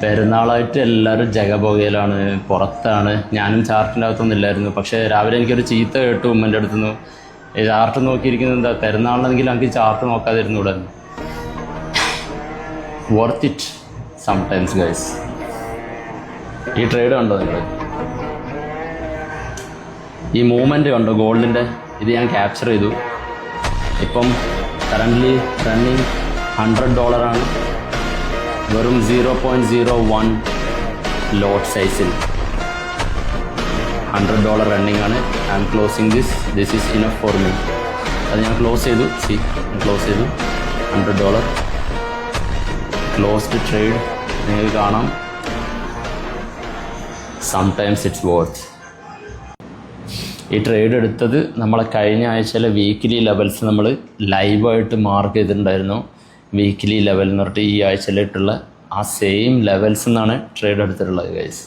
പെരുന്നാളായിട്ട് എല്ലാവരും ജഗപുകയിലാണ്, പുറത്താണ്. ഞാനും ചാർട്ടിൻ്റെ അകത്തൊന്നും ഇല്ലായിരുന്നു. പക്ഷേ രാവിലെ എനിക്കൊരു ചീത്ത കേട്ടു ഉമ്മൻ്റെ അടുത്തുനിന്ന്. ഈ ചാർട്ട് നോക്കിയിരിക്കുന്നത് എന്താ, പെരുന്നാളിനെങ്കിലും എനിക്ക് ചാർട്ട് നോക്കാതിരുന്നൂടെ. Worth it sometimes guys. ഈ ട്രേഡ് കണ്ടോ നിങ്ങൾ? ഈ മൂവ്മെൻറ്റ് കണ്ടോ ഗോൾഡിൻ്റെ? ഇത് ഞാൻ ക്യാപ്ചർ ചെയ്തു. ഇപ്പം കറൻ്റ്ലി റണ്ണിങ് $100 വെറും 0.01 ലോട്ട് സൈസിൽ $100 റണ്ണിങ് ആണ്. I am closing this is enough for me. അത് ഞാൻ ക്ലോസ് ചെയ്തു. ക്ലോസ് ചെയ്തു. $100 ക്ലോസ്ഡ് ട്രേഡ്. നിങ്ങൾക്ക് കാണാം. Sometimes it's worth. ഈ ട്രേഡ് എടുത്തത് നമ്മളെ കഴിഞ്ഞ ആഴ്ചയിലെ വീക്കിലി ലെവൽസ് നമ്മൾ ലൈവായിട്ട് മാർക്ക് ചെയ്തിട്ടുണ്ടായിരുന്നു. വീക്കിലി ലെവൽ എന്ന് പറഞ്ഞിട്ട് ഈ ആഴ്ചയിലായിട്ടുള്ള ആ സെയിം ലെവൽസ് എന്നാണ് ട്രേഡ് എടുത്തിട്ടുള്ളത് ഗൈസ്.